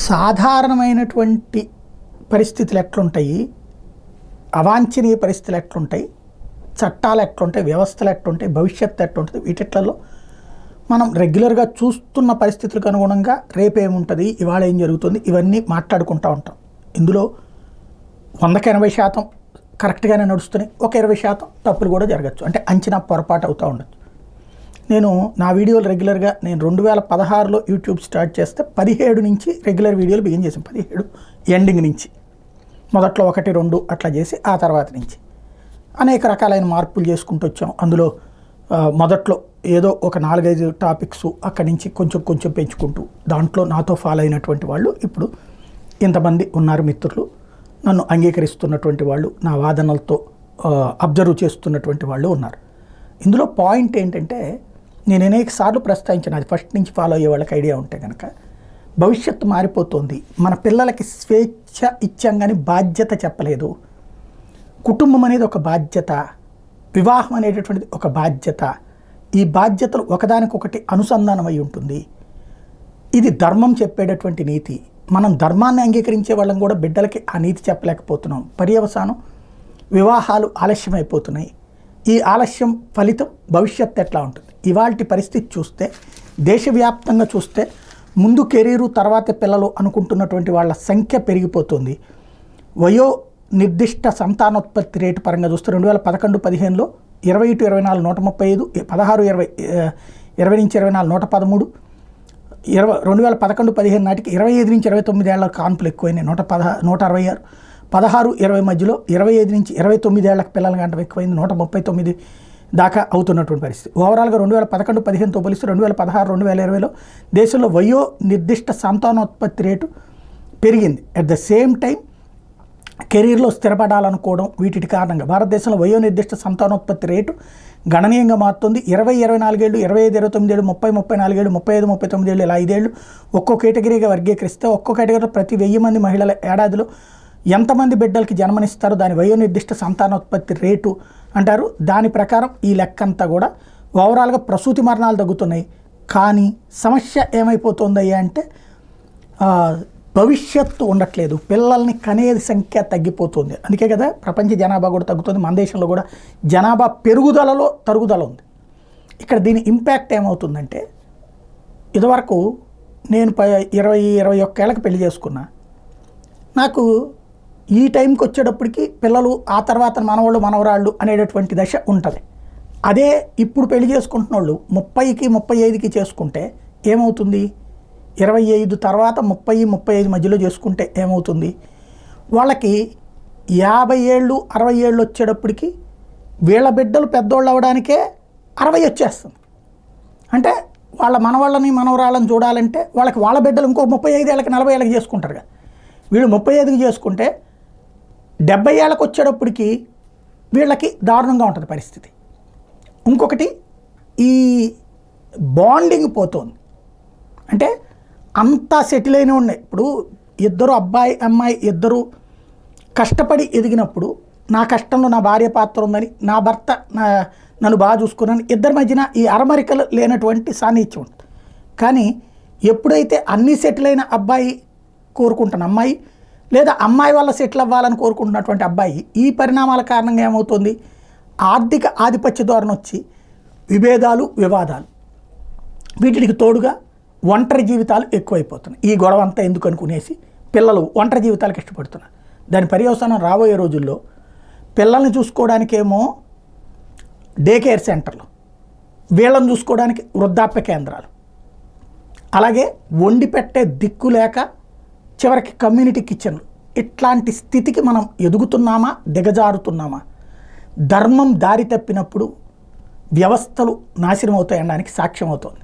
సాధారణమైనటువంటి పరిస్థితులు ఎట్లుంటాయి, అవాంఛనీయ పరిస్థితులు ఎట్లుంటాయి, చట్టాలు ఎట్లుంటాయి, వ్యవస్థలు ఎట్లుంటాయి, భవిష్యత్తు ఎట్లుంటుంది, వీటిట్లలో మనం రెగ్యులర్గా చూస్తున్న పరిస్థితులకు అనుగుణంగా రేపేముంటుంది, ఇవాళ ఏం జరుగుతుంది, ఇవన్నీ మాట్లాడుకుంటూ ఉంటాం. ఇందులో 100% కరెక్ట్గానే నడుస్తున్నాయి, ఒక 20% తప్పులు కూడా జరగచ్చు. అంటే అంచనా పొరపాటు అవుతూ ఉండొచ్చు. నేను నా వీడియోలు రెగ్యులర్గా నేను 2016లో యూట్యూబ్ స్టార్ట్ చేస్తే 17 నుంచి రెగ్యులర్ వీడియోలు బిగిన్ చేసాం. 17 ఎండింగ్ నుంచి మొదట్లో 1, 2 అట్లా చేసి ఆ తర్వాత నుంచి అనేక రకాలైన మార్పులు చేసుకుంటూ వచ్చాం. అందులో మొదట్లో ఏదో ఒక 4-5 టాపిక్స్ అక్కడి నుంచి కొంచెం కొంచెం పెంచుకుంటూ దాంట్లో నాతో ఫాలో అయినటువంటి వాళ్ళు ఇప్పుడు ఇంతమంది ఉన్నారు. మిత్రులు, నన్ను అంగీకరిస్తున్నటువంటి వాళ్ళు, నా వాదనలతో అబ్జర్వ్ చేస్తున్నటువంటి వాళ్ళు ఉన్నారు. ఇందులో పాయింట్ ఏంటంటే, నేను అనేక సార్లు ప్రస్తావించిన, అది ఫస్ట్ నుంచి ఫాలో అయ్యే వాళ్ళకి ఐడియా ఉంటే కనుక, భవిష్యత్తు మారిపోతుంది. మన పిల్లలకి స్వేచ్ఛ ఇచ్చాం కానీ బాధ్యత చెప్పలేదు. కుటుంబం అనేది ఒక బాధ్యత, వివాహం అనేటటువంటిది ఒక బాధ్యత. ఈ బాధ్యతలు ఒకదానికొకటి అనుసంధానం అయి ఉంటుంది. ఇది ధర్మం చెప్పేటటువంటి నీతి. మనం ధర్మాన్ని అంగీకరించే వాళ్ళం కూడా బిడ్డలకి ఆ నీతి చెప్పలేకపోతున్నాం. పర్యవసానం వివాహాలు ఆలస్యమైపోతున్నాయి. ఈ ఆలస్యం ఫలితం భవిష్యత్తు ఎట్లా ఉంటుంది? ఇవాల్టి పరిస్థితి చూస్తే, దేశవ్యాప్తంగా చూస్తే, ముందు కెరీరు తర్వాత పిల్లలు అనుకుంటున్నటువంటి వాళ్ళ సంఖ్య పెరిగిపోతుంది. వయో నిర్దిష్ట సంతానోత్పత్తి రేటు పరంగా చూస్తే 2011-15లో 20-24 135, 16-20 20-24 113, 2011-15 నాటికి 25-29 ఏళ్ల కాన్పులు ఎక్కువైనాయి, 166, 16-20 మధ్యలో 25-29 ఏళ్లకు పిల్లల గంట ఎక్కువైంది, 139 దాకా అవుతున్నటువంటి పరిస్థితి. ఓవరాల్గా 2011-15తో పోలిస్తే 2016-2020లో దేశంలో వయో నిర్దిష్ట సంతానోత్పత్తి రేటు పెరిగింది. అట్ ద సేమ్ టైం కెరీర్లో స్థిరపడాలనుకోవడం, వీటి కారణంగా భారతదేశంలో వయో నిర్దిష్ట సంతానోత్పత్తి రేటు గణనీయంగా మారుతుంది. 20-24 ఏళ్ళు, 25-29 ఏళ్ళు, 30-34 ఏళ్ళు, 35-39 ఏళ్ళు, ఇలా 5 ఏళ్ళు ఒక్కో కేటగిరీగా వర్గీకరిస్తే, ఒక్కో కేటగిరీలో ప్రతి 1000 మంది మహిళల ఏడాదిలో ఎంతమంది బిడ్డలకి జన్మనిస్తారో దాని వయో నిర్దిష్ట సంతానోత్పత్తి రేటు అంటారు. దాని ప్రకారం ఈ లెక్కంతా కూడా ఓవరాల్గా ప్రసూతి మరణాలు తగ్గుతున్నాయి. కానీ సమస్య ఏమైపోతుందయ్యా అంటే, భవిష్యత్తు ఉండట్లేదు. పిల్లల్ని కనేది సంఖ్య తగ్గిపోతుంది. అందుకే కదా ప్రపంచ జనాభా కూడా తగ్గుతుంది. మన దేశంలో కూడా జనాభా పెరుగుదలలో తరుగుదల ఉంది. ఇక్కడ దీని ఇంపాక్ట్ ఏమవుతుందంటే, ఇదివరకు నేను 20-21 ఏళ్ళకి పెళ్లి చేసుకున్నా. నాకు ఈ టైంకి వచ్చేటప్పటికి పిల్లలు, ఆ తర్వాత మనవాళ్ళు మనవరాళ్ళు అనేటటువంటి దశ ఉంటుంది. అదే ఇప్పుడు పెళ్లి చేసుకుంటున్న వాళ్ళు 30కి 35కి చేసుకుంటే ఏమవుతుంది? 25 తర్వాత 30-35 మధ్యలో చేసుకుంటే ఏమవుతుంది? వాళ్ళకి 50 ఏళ్ళు 60 ఏళ్ళు వచ్చేటప్పటికి వీళ్ళ బిడ్డలు పెద్దోళ్ళు అవ్వడానికే 60 వచ్చేస్తుంది. అంటే వాళ్ళ మనవాళ్ళని మనవరాళ్ళని చూడాలంటే వాళ్ళకి వాళ్ళ బిడ్డలు ఇంకో 35 ఏళ్ళకి 40 ఏళ్ళకి చేసుకుంటారుగా. వీళ్ళు 35కి చేసుకుంటే 70 ఏళ్ళకి వచ్చేటప్పటికి వీళ్ళకి దారుణంగా ఉంటుంది పరిస్థితి. ఇంకొకటి, ఈ బాండింగ్ పోతుంది. అంటే అంతా సెటిల్ అయిన ఉన్నాయి. ఇప్పుడు ఇద్దరు అబ్బాయి అమ్మాయి ఇద్దరు కష్టపడి ఎదిగినప్పుడు, నా కష్టంలో నా భార్య పాత్ర ఉందని, నా భర్త నన్ను బాగా చూసుకున్నాను, ఇద్దరి మధ్యన ఈ అరమరికలు లేనటువంటి సాన్నిధ్యం ఉంటుంది. కానీ ఎప్పుడైతే అన్నీ సెటిల్ అయిన అబ్బాయి కోరుకుంటున్న అమ్మాయి, లేదా అమ్మాయి వల్ల సెటిల్ అవ్వాలని కోరుకుంటున్నటువంటి అబ్బాయి, ఈ పరిణామాల కారణంగా ఏమవుతుంది? ఆర్థిక ఆధిపత్య ధోరణి వచ్చి విభేదాలు, వివాదాలు, వీటికి తోడుగా ఒంటరి జీవితాలు ఎక్కువైపోతున్నాయి. ఈ గొడవ అంతా ఎందుకు అనుకునేసి పిల్లలు ఒంటరి జీవితాలకు ఇష్టపడుతున్నారు. దాని పర్యవసానం రాబోయే రోజుల్లో పిల్లల్ని చూసుకోవడానికేమో డే కేర్ సెంటర్లు, వీళ్ళని చూసుకోవడానికి వృద్ధాప్య కేంద్రాలు, అలాగే వండి పెట్టే దిక్కు లేక చివరికి కమ్యూనిటీ కిచెన్లు. ఇట్లాంటి స్థితికి మనం ఎదుగుతున్నామా, దిగజారుతున్నామా? ధర్మం దారి తప్పినప్పుడు వ్యవస్థలు నాశనం అవుతాయనడానికి సాక్ష్యం అవుతుంది.